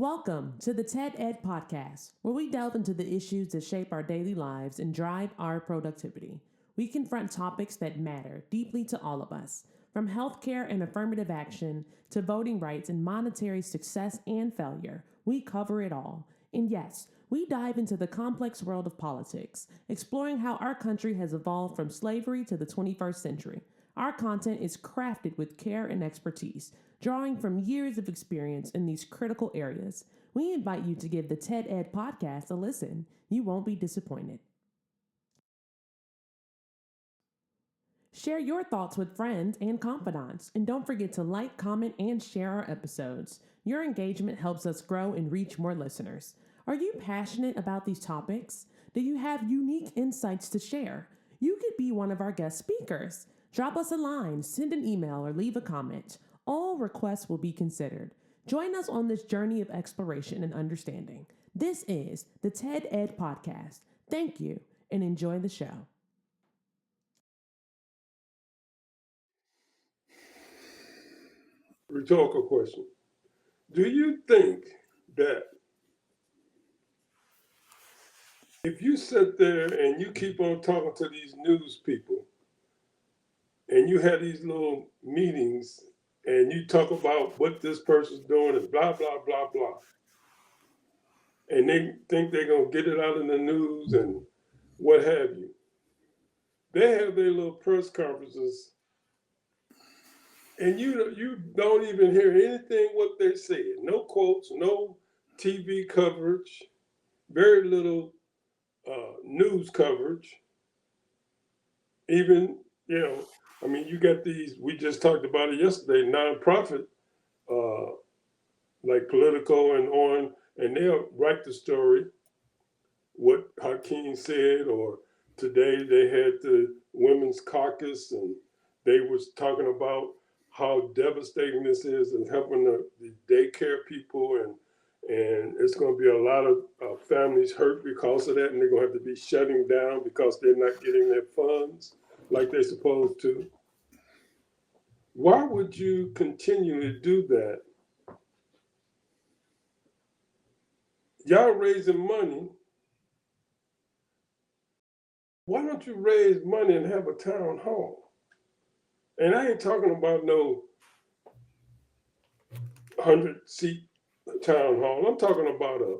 Welcome to the TED Ed Podcast, where we delve into the issues that shape our daily lives and drive our productivity. We confront topics that matter deeply to all of us, from healthcare and affirmative action to voting rights and monetary success and failure. We cover it all. And yes, we dive into the complex world of politics, exploring how our country has evolved from slavery to the 21st century. Our content is crafted with care and expertise, drawing from years of experience in these critical areas. We invite you to give the TED Ed podcast a listen. You won't be disappointed. Share your thoughts with friends and confidants, and don't forget to like, comment, and share our episodes. Your engagement helps us grow and reach more listeners. Are you passionate about these topics? Do you have unique insights to share? You could be one of our guest speakers. Drop us a line, send an email, or leave a comment. All requests will be considered. Join us on this journey of exploration and understanding. This is the TED Ed Podcast. Thank you, and enjoy the show. Rhetorical question. Do you think that if you sit there and you keep on talking to these news people and you have these little meetings and you talk about what this person's doing and blah, blah, blah, blah, and they think they're going to get it out in the news and what have you, they have their little press conferences and you don't even hear anything what they say. No quotes, no TV coverage, very little news coverage. Even, you got these, we just talked about it yesterday, nonprofit, like Politico and on, and they'll write the story, what Hakeem said, or today they had the Women's Caucus, and they was talking about how devastating this is and helping the daycare people, and it's going to be a lot of families hurt because of that, and they're going to have to be shutting down because they're not getting their funds like they're supposed to. Why would you continue to do that? Y'all raising money. Why don't you raise money and have a town hall? And I ain't talking about no 100-seat town hall. I'm talking about a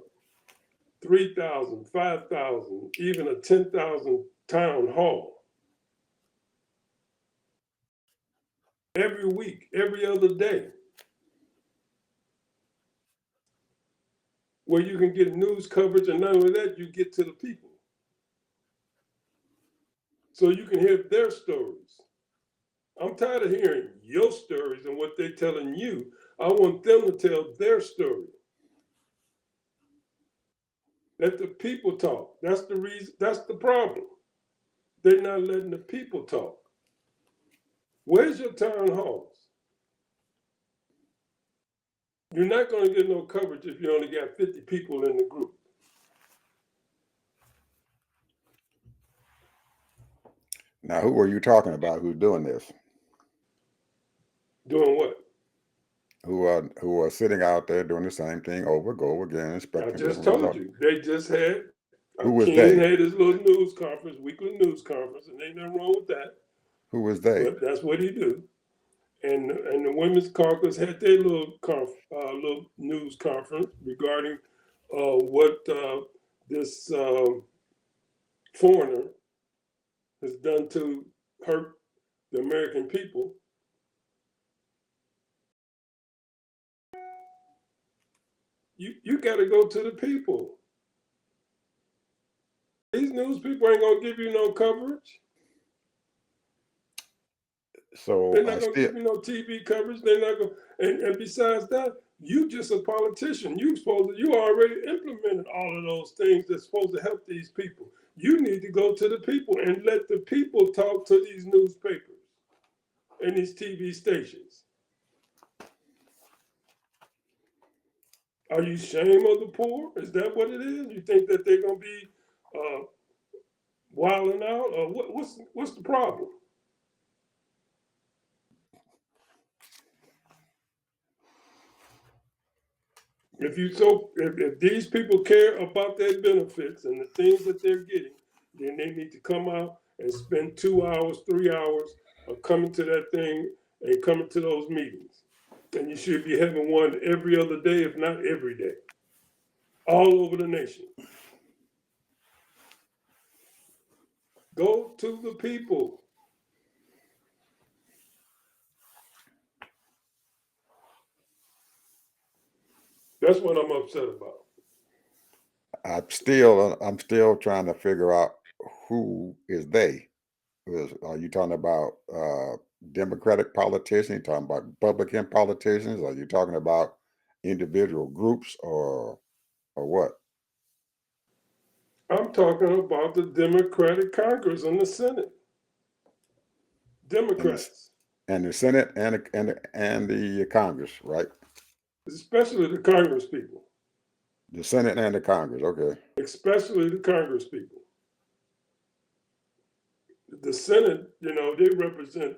3,000, 5,000, even a 10,000 town hall. Every week, every other day. Where you can get news coverage, and not only that, you get to the people. So you can hear their stories. I'm tired of hearing your stories and what they're telling you. I want them to tell their story. Let the people talk. That's the reason. That's the problem. They're not letting the people talk. Where's your town halls? You're not going to get no coverage if you only got 50 people in the group. Now, who are you talking about who's doing this? Doing what? Who are sitting out there doing the same thing go again, I expecting just different told results? you. They just had, Who was King they? had his little news conference, weekly news conference, and ain't nothing wrong with that. Who was they? But that's what he do. And the Women's Caucus had their little news conference regarding what this foreigner has done to hurt the American people. You got to go to the people. These news people ain't gonna give you no coverage. So They're not gonna give you no TV coverage. They're not gonna. And besides that, you just a politician. You already implemented all of those things that's supposed to help these people. You need to go to the people and let the people talk to these newspapers and these TV stations. Are you ashamed of the poor? Is that what it is? You think that they're gonna be wilding out, or what's the problem? If these people care about their benefits and the things that they're getting, then they need to come out and spend 2 hours, 3 hours of coming to that thing and coming to those meetings. And you should be having one every other day, if not every day, all over the nation. Go to the people. That's what I'm upset about. I'm still trying to figure out who is they. Are you talking about Democratic politicians? Are you talking about Republican politicians? Are you talking about individual groups or what? I'm talking about the Democratic Congress and the Senate. And Democrats, the Senate and the Congress, right? especially the Congress people. The Senate and the Congress, okay. Especially the Congress people. The Senate, they represent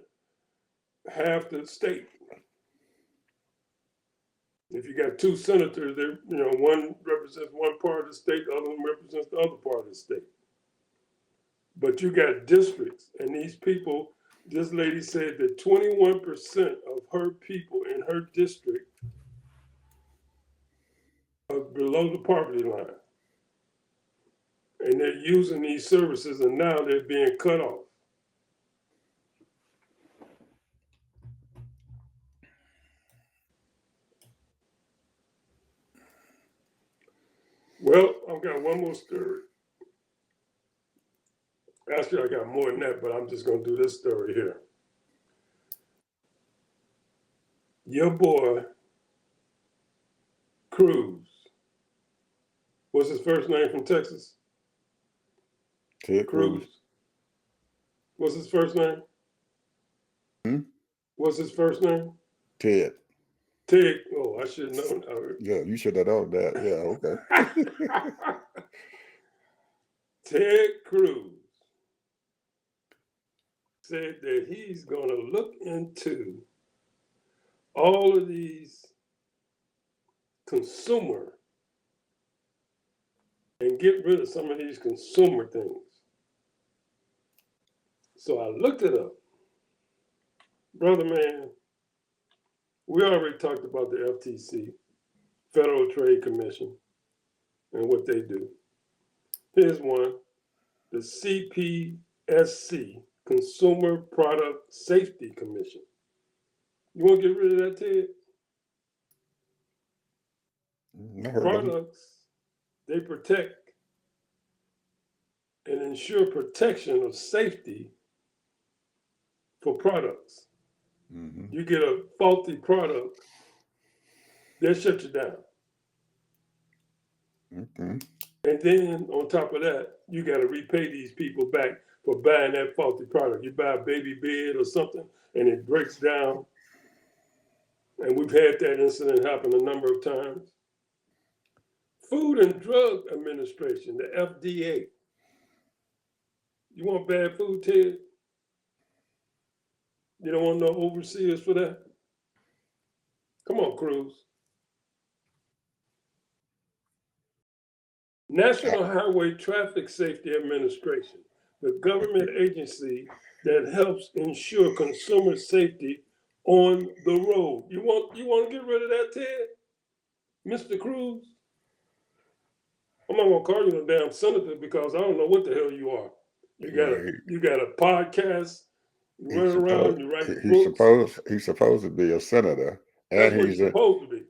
half the state. If you got two senators, one represents one part of the state, the other one represents the other part of the state. But you got districts, and these people, this lady said that 21% of her people in her district are below the poverty line. And they're using these services, and now they're being cut off. Well, I've got one more story. Actually, I got more than that, but I'm just going to do this story here. Your boy, Cruz, what's his first name from Texas? Ted Cruz. What's his first name? What's his first name? Ted. Ted. Oh, I should have known. Yeah, you should have known that. Yeah, okay. Ted Cruz said that he's going to look into all of these consumer and get rid of some of these consumer things. So I looked it up. Brother man, we already talked about the FTC, Federal Trade Commission, and what they do. Here's one, the CPSC, Consumer Product Safety Commission. You want to get rid of that, Ted? Products, they protect and ensure protection of safety for products. Mm-hmm. You get a faulty product, they'll shut you down. Mm-hmm. And then on top of that, you got to repay these people back for buying that faulty product. You buy a baby bed or something and it breaks down. And we've had that incident happen a number of times. Food and Drug Administration, the FDA. You want bad food, Ted? You don't want no overseers for that? Come on, Cruz. National Highway Traffic Safety Administration, the government agency that helps ensure consumer safety on the road. You want to get rid of that, Ted? Mr. Cruz? I'm not gonna call you no damn senator because I don't know what the hell you are. You got a podcast, you run around, you write books. He's supposed to be a senator. That's what he's supposed to be.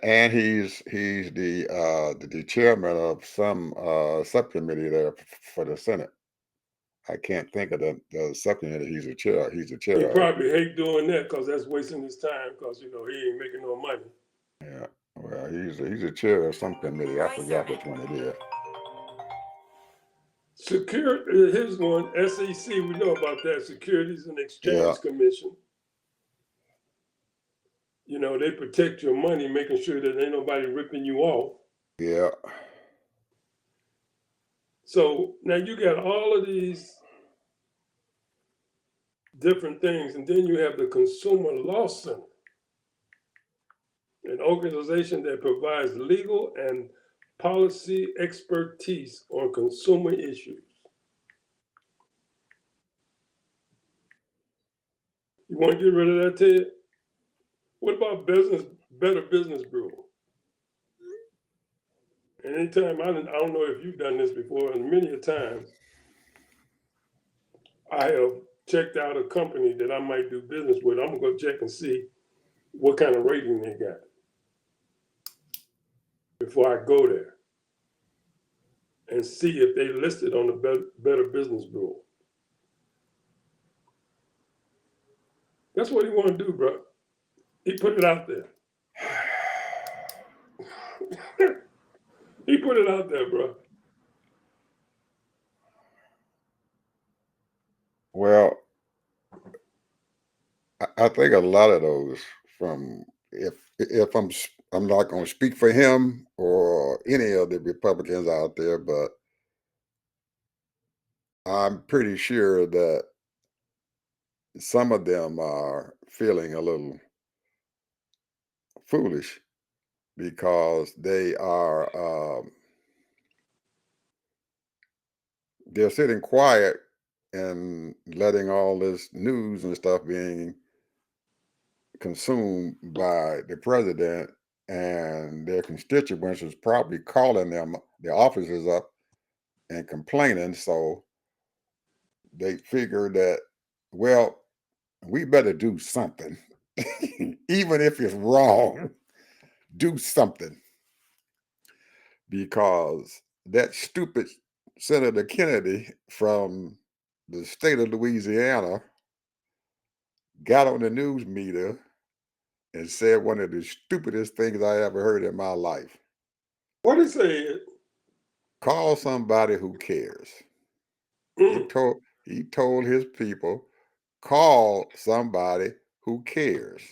And he's the chairman of some subcommittee there for the Senate. I can't think of the subcommittee he's a chair. He's a chair. He probably hate doing that because that's wasting his time because he ain't making no money. Yeah. Well, he's a chair of some committee. I forgot which one it is. Here's one, SEC, we know about that, Securities and Exchange Commission. They protect your money, making sure that ain't nobody ripping you off. Yeah. So now you got all of these different things, and then you have the Consumer Law Center. an organization that provides legal and policy expertise on consumer issues. You want to get rid of that, Ted? What about Better Business Bureau? And anytime, I don't know if you've done this before, and many a times I have checked out a company that I might do business with. I'm going to go check and see what kind of rating they got before I go there and see if they listed on the Better Business Bureau. That's what he want to do, bro. He put it out there. He put it out there, bro. Well, I think a lot of those from if I'm not going to speak for him or any of the Republicans out there, but I'm pretty sure that some of them are feeling a little foolish because they're sitting quiet and letting all this news and stuff being consumed by the president, and their constituents is probably calling them their offices up and complaining. So they figure that, well, we better do something. Even if it's wrong, do something, because that stupid Senator Kennedy from the state of Louisiana got on the news meter and said one of the stupidest things I ever heard in my life. What he said? Call somebody who cares. He told his people, call somebody who cares,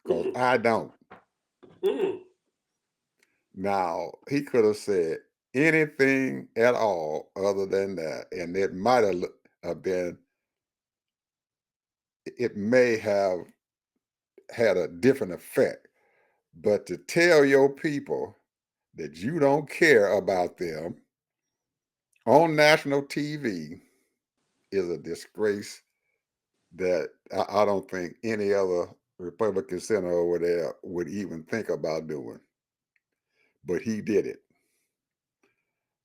because I don't. Now, he could have said anything at all other than that, and it might have been, it may have had a different effect. But to tell your people that you don't care about them on national TV is a disgrace that I don't think any other Republican senator over there would even think about doing. But he did it.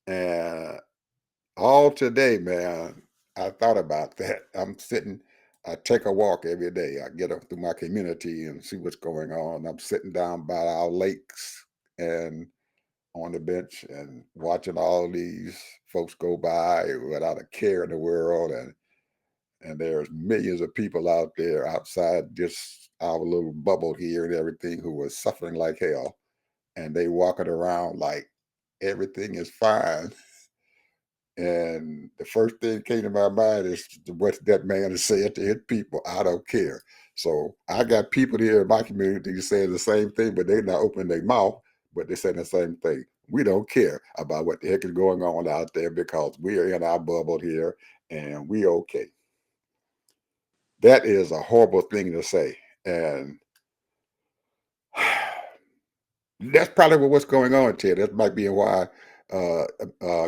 And all today, man, I thought about that. I take a walk every day. I get up through my community and see what's going on. I'm sitting down by our lakes and on the bench and watching all these folks go by without a care in the world. And there's millions of people out there outside just our little bubble here and everything who are suffering like hell. And they walking around like everything is fine. And the first thing that came to my mind is what that man has said to his people. I don't care. So I got people here in my community saying the same thing, but they're not opening their mouth, but they're saying the same thing. We don't care about what the heck is going on out there because we are in our bubble here and we okay. That is a horrible thing to say. And that's probably what's going on, Ted. That might be why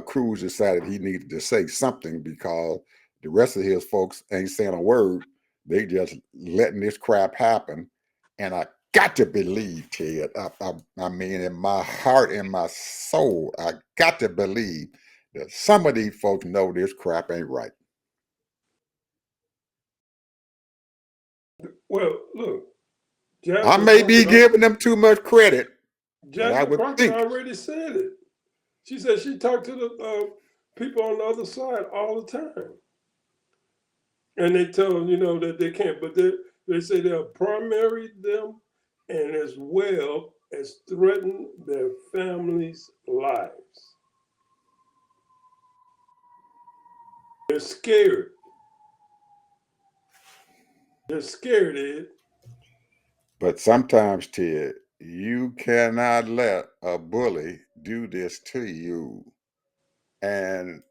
Cruz decided he needed to say something, because the rest of his folks ain't saying a word. They just letting this crap happen. And I got to believe, Ted, I mean, in my heart and my soul, I got to believe that some of these folks know this crap ain't right. Well, look, I may be giving them too much credit, but I Jasmine would Crockett think. already said it. She said she talked to the people on the other side all the time. And they tell them, that they can't, but they say they'll primary them and as well as threaten their families' lives. They're scared. They're scared, Ed. But sometimes, Ted, you cannot let a bully do this to you. And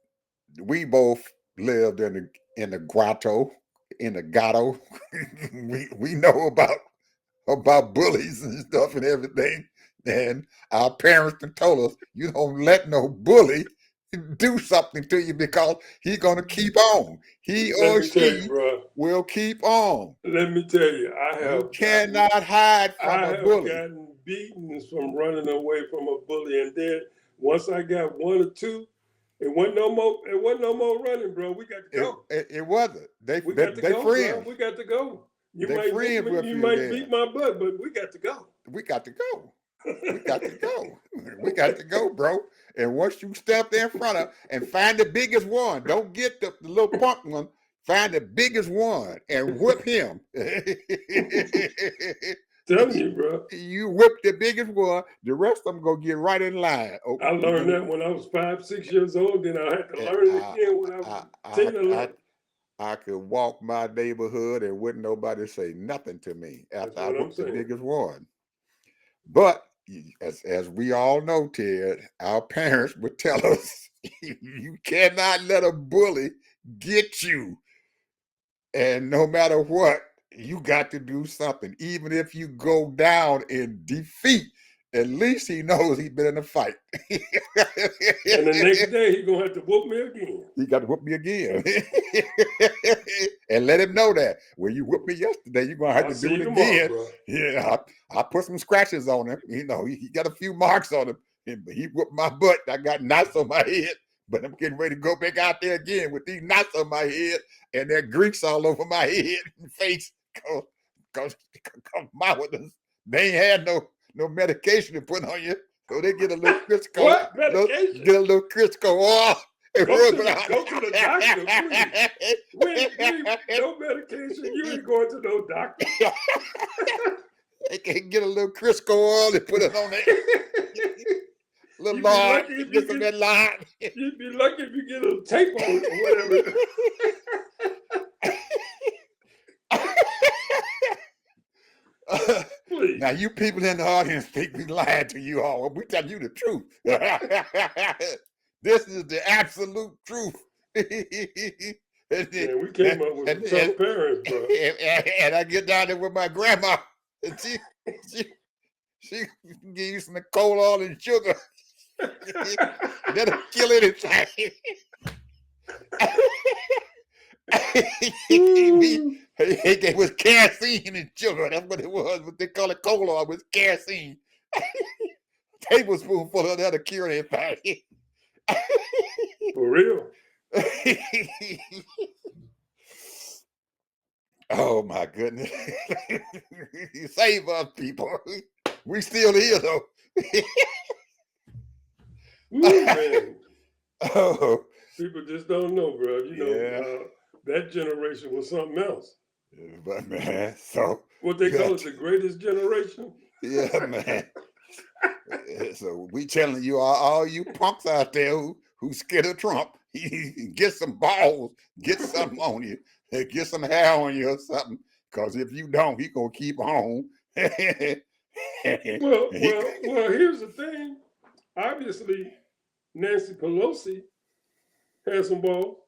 we both lived in the grotto, in the ghetto. we know about about bullies and stuff and everything. And our parents done told us, you don't let no bully do something to you because he's going to keep on. He Let or me tell you, she bro. will keep on. Let me tell you, You cannot hide from I a have bully. gotten beatings from running away from a bully, and then once I got one or two, it wasn't no more. It wasn't no more running, bro. We got to go. It wasn't. We got to go, bro. Friends. We got to go. You They might beat friends me, with you you might beat then. my butt, but we got to go. We got to go. We got to go. We got to go, bro. And once you step in front of and find the biggest one, don't get the little punk one. Find the biggest one and whip him. Telling you, bro. You whip the biggest one, the rest of them go get right in line. Oh, I learned that when I was 5, 6 years old. Then I had to learn it again when I was 10 or 11. I could walk my neighborhood and wouldn't nobody say nothing to me after I whipped the biggest one. But as we all know, Ted, our parents would tell us, you cannot let a bully get you. And no matter what, you got to do something. Even if you go down in defeat, at least he knows he's been in a fight. And the next day, he's going to have to whoop me again. He got to whoop me again. And let him know that. When you whooped me yesterday, you're going to have to do it again. Tomorrow, yeah, I put some scratches on him. You know, he got a few marks on him. He whooped my butt. I got knots on my head. But I'm getting ready to go back out there again with these knots on my head and that grease all over my head and face. Because they ain't had no medication to put on you. So they get a little Crisco. What medication? Get a little Crisco off. Go to the doctor, please. No medication. You ain't going to no doctor. They can get a little Crisco oil and put it on there. Little lard, get some of that lard. You'd be lucky if you get a tape on it or whatever. Now, you people in the audience think we lied to you all. We tell you the truth. This is the absolute truth. Man, we came up with some tough parents, bro. And I get down there with my grandma, and she give you some coal oil and sugar. That'll kill anything. It was kerosene and sugar. That's what it was. What they call it, coal oil was kerosene. Tablespoonful of that'll cure anything. For real. Oh my goodness. Save us, people. We still here though. Ooh, man. Oh. People just don't know, bro. You know, that generation was something else. But man, so what they call it, the greatest generation. Yeah, man. So we telling you all you punks out there who scared of Trump, get some balls, get something on you, get some hair on you or something. Because if you don't, he gonna keep on. Well, here's the thing. Obviously, Nancy Pelosi had some balls.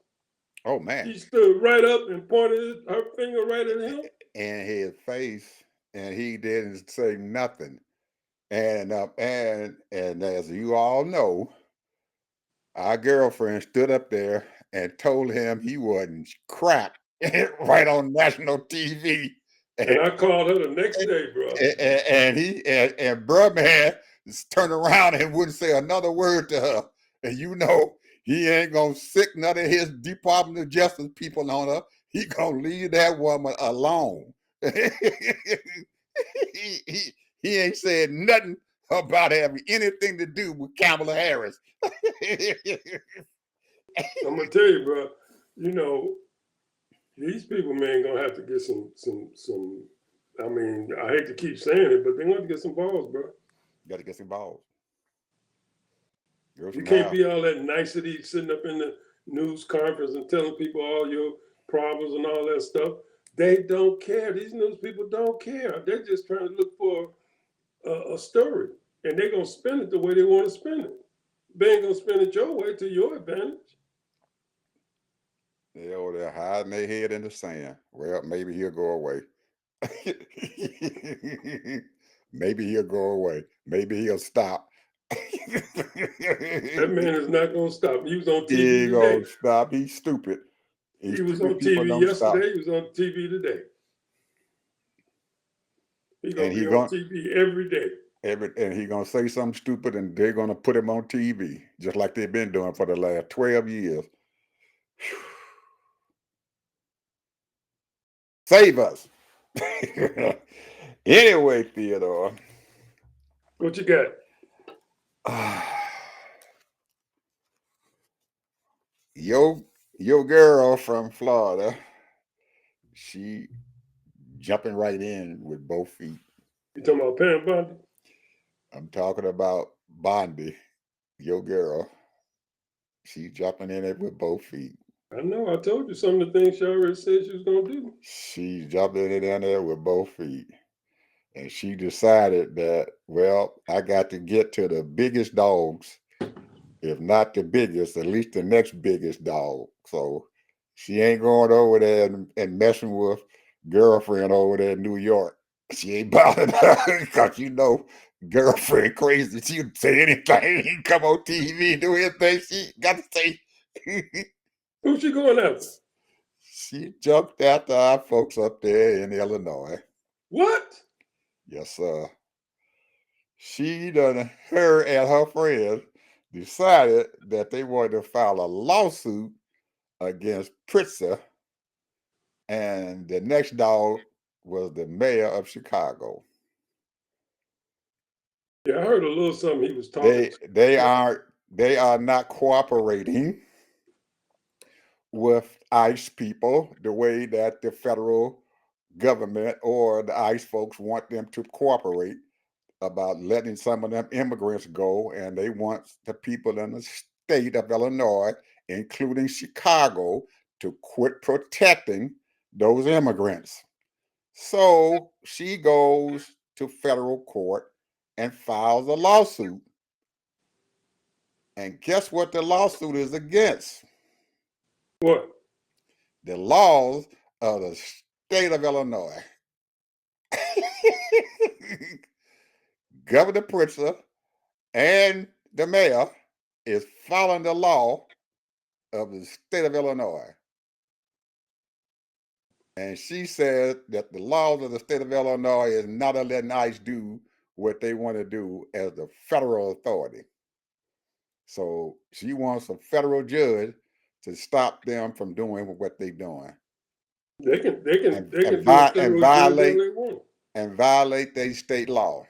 Oh man. She stood right up and pointed her finger right at him. In his face, and he didn't say nothing. And as you all know, our girlfriend stood up there and told him he wasn't crap right on national TV. And I called her the next day, bro. And bruh man turned around and wouldn't say another word to her. And you know, he ain't gonna sick none of his Department of Justice people on her. He gonna leave that woman alone. He ain't said nothing about having anything to do with Kamala Harris. I'm gonna tell you, bro. You know, these people, man, gonna have to get some. I mean, I hate to keep saying it, but they're gonna have to get some balls, bro. You got to get some balls. You can't be all that nicety sitting up in the news conference and telling people all your problems and all that stuff. They don't care. These news people don't care. They're just trying to look for a story, and they're gonna spend it the way they want to spend it. They ain't gonna spend it your way to your advantage. They're hiding their head in the sand. Well, maybe he'll go away. Maybe he'll go away. Maybe he'll stop. That man is not going to stop. He was on He TV ain't today. gonna stop. He's stupid. He was Stupid on people TV don't stop. yesterday. He was on TV today. He's going And to he be on gonna TV every day. and he gonna say something stupid, and they're gonna put him on TV, just like they've been doing for the last 12 years. Save us. Anyway, Theodore. What you got? Your girl from Florida, she jumping right in with both feet. You talking about Pam Bondi? I'm talking about Bondi, your girl. She jumping in it with both feet. I know. I told you some of the things she already said she was going to do. She jumping in there with both feet. And she decided that, well, I got to get to the biggest dogs. If not the biggest, at least the next biggest dog. So she ain't going over there and messing with girlfriend over there in New York. She ain't bothering her because girlfriend crazy. She'll say anything, come on TV, do anything she got to say. Who's she going after? She jumped after our folks up there in Illinois. What? Yes, sir. Her and her friends decided that they wanted to file a lawsuit against Pritzker, and the next dog was the mayor of Chicago. Yeah, I heard a little something he was talking. They are not cooperating with ICE people the way that the federal government or the ICE folks want them to cooperate about letting some of them immigrants go, and they want the people in the state of Illinois, including Chicago, to quit protecting those immigrants. So she goes to federal court and files a lawsuit. And guess what the lawsuit is against? What? The laws of the state of Illinois. Governor Pritzker and the mayor is following the law of the state of Illinois. And she said that the laws of the state of Illinois is not letting ICE do what they want to do as the federal authority. So she wants a federal judge to stop them from doing what they're doing. They can do a and federal judge all they want. violate their state law.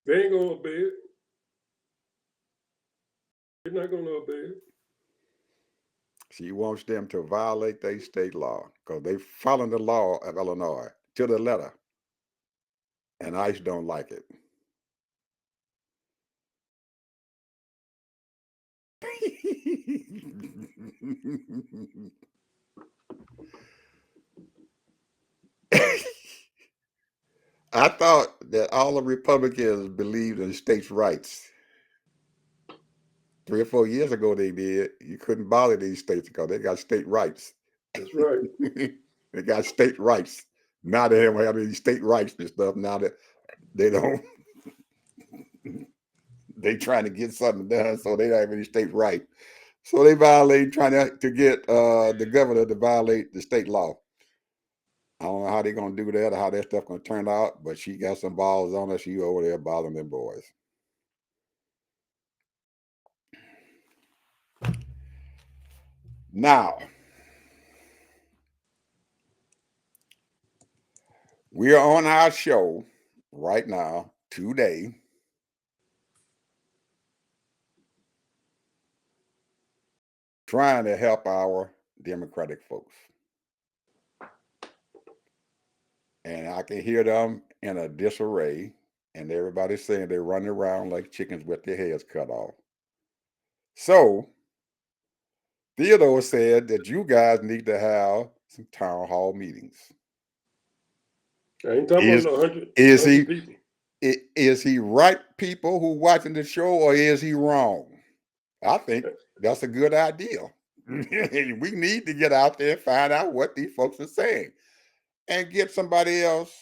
They ain't gonna obey it. They're not gonna obey it. She wants them to violate their state law because they following the law of Illinois to the letter. And ICE don't like it. I thought that all the Republicans believed in states' rights. 3 or 4 years ago, they did. You couldn't bother these states because they got state rights. That's right. They got state rights. Now they don't have any state rights and stuff. Now that they don't, they trying to get something done, so they don't have any state rights. So they trying to get the governor to violate the state law. I don't know how they're gonna do that or how that stuff gonna turn out, but she got some balls on her. She over there bothering them boys. Now, we are on our show right now, today, trying to help our Democratic folks. And I can hear them in a disarray, and everybody's saying they're running around like chickens with their heads cut off. So, Theodore said that you guys need to have some town hall meetings. I ain't talking Is about no 100 is he people. is he right, people who watching the show, or is he wrong? I think that's a good idea. We need to get out there and find out what these folks are saying. and get somebody else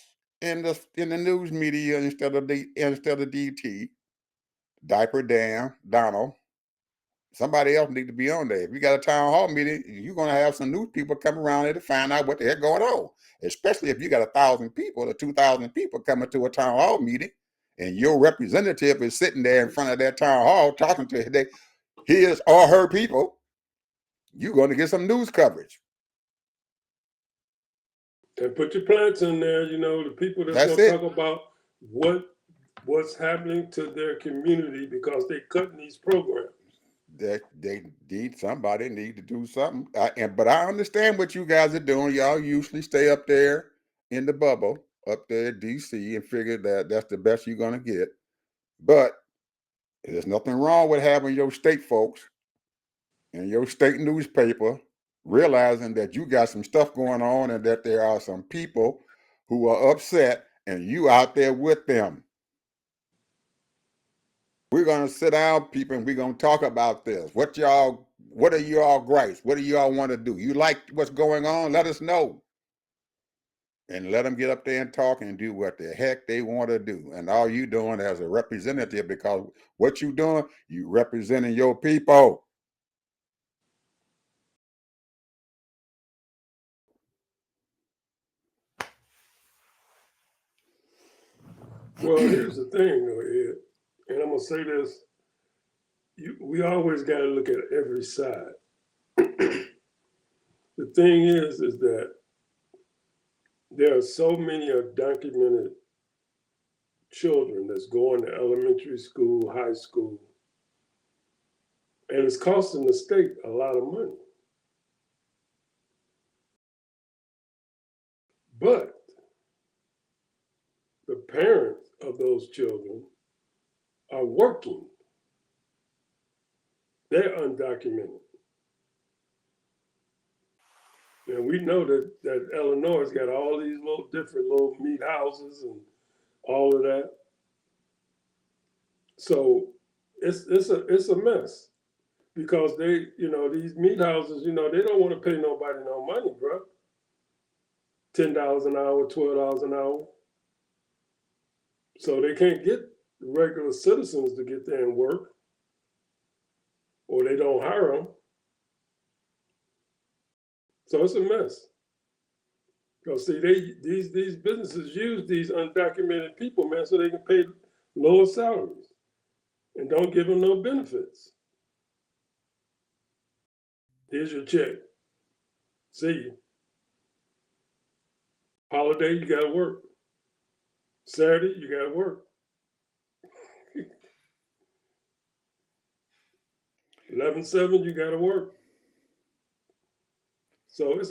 in the news media instead of DT, Diaper Dan, Donald. Somebody else need to be on there. If you got a town hall meeting, you're gonna have some news people come around there to find out what the heck going on. Especially if you got 1,000 people or 2,000 people coming to a town hall meeting, and your representative is sitting there in front of that town hall talking to his or her people. You're going to get some news coverage. And put your plants in there, the people that's going to talk about what's happening to their community because they cutting these programs. Somebody need to do something. But I understand what you guys are doing. Y'all usually stay up there in the bubble, up there in DC, and figure that that's the best you're going to get. But there's nothing wrong with having your state folks and your state newspaper realizing that you got some stuff going on and that there are some people who are upset and you out there with them. We're going to sit down, people, and we're going to talk about this. What are y'all gripes? What do y'all want to do? You like what's going on? Let us know. And let them get up there and talk and do what the heck they want to do. And all you doing as a representative, because what you doing, you representing your people. Well, here's the thing, though, Ed, and I'm going to say this. We always got to look at every side. The thing is that there are so many undocumented children that's going to elementary school, high school, and it's costing the state a lot of money. But the parents of those children are working. They're undocumented. And we know that Illinois has got all these different little meat houses and all of that. So it's a mess because these meat houses, they don't want to pay nobody no money, bro. $10 an hour, $12 an hour. So they can't get regular citizens to get there and work, or they don't hire them. So it's a mess. Because see, these businesses use these undocumented people, man, so they can pay lower salaries and don't give them no benefits. Here's your check. See you. Holiday, you gotta work. Saturday, you gotta work. 11/7, you gotta work. So it's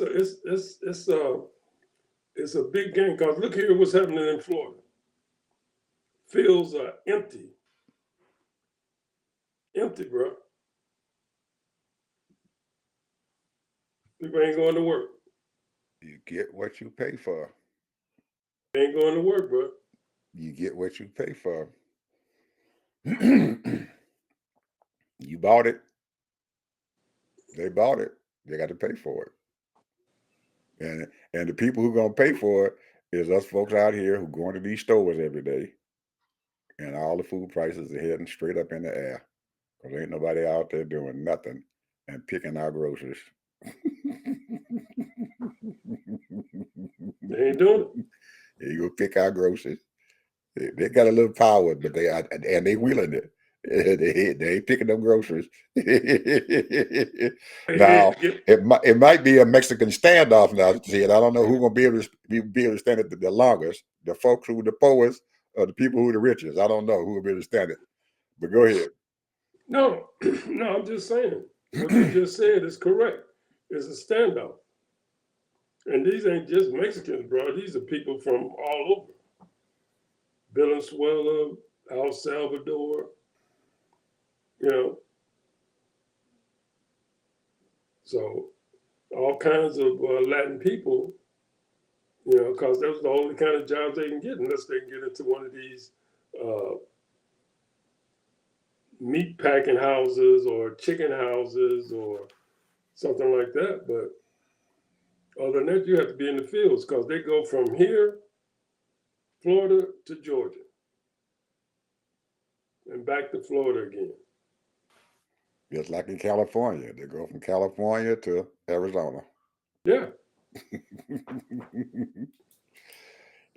a big game. Because look here, what's happening in Florida. Fields are empty, bro. People ain't going to work. You get what you pay for. They ain't going to work, bro. You get what you pay for. You bought it. They bought it. They got to pay for it. And the people who gonna pay for it is us folks out here who going to these stores every day, and all the food prices are heading straight up in the air because ain't nobody out there doing nothing and picking our groceries. They ain't doing it. You go pick our groceries. They got a little power, but they wheeling it. They ain't picking them groceries. Now it might be a Mexican standoff now. I don't know who's gonna be able to stand it the longest. The folks who are the poorest or the people who are the richest. I don't know who will be able to stand it. But go ahead. No, I'm just saying what you just said is correct. It's a standoff. And these ain't just Mexicans, bro. These are people from all over. Venezuela, El Salvador, So all kinds of Latin people, because that was the only kind of jobs they can get unless they can get into one of these meat packing houses or chicken houses or something like that. But Other than that, you have to be in the fields because they go from here, Florida, to Georgia, and back to Florida again. Just like in California, they go from California to Arizona. Yeah.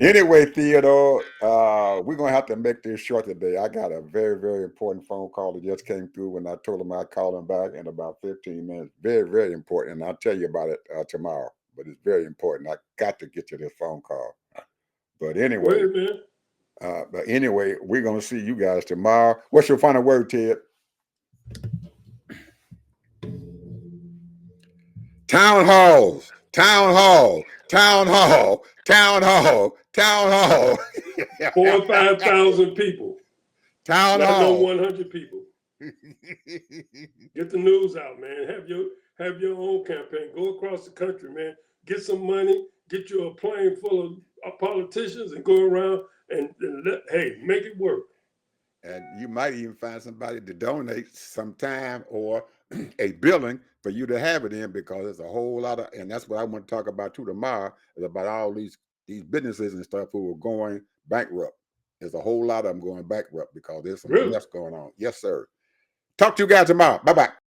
Anyway, Theodore, we're gonna have to make this short today. I got a very, very important phone call that just came through when I told him I'd call him back in about 15 minutes. Very, very important. And I'll tell you about it tomorrow. But it's very important. I got to get you this phone call. But Go anyway, ahead, man. we're gonna see you guys tomorrow. What's your final word, Ted? Town halls, town hall, town hall, town hall, town hall. 4,000 or 5,000 people. Town Not no hall. 100 people. Get the news out, man. Have your own campaign. Go across the country, man. Get some money. Get you a plane full of politicians and go around and make it work. And you might even find somebody to donate some time or a building for you to have it in, because there's a whole lot of, and that's what I want to talk about too tomorrow, is about all these businesses and stuff who are going bankrupt. There's a whole lot of them going bankrupt because there's some Really? mess going on. Yes, sir. Talk to you guys tomorrow. Bye-bye.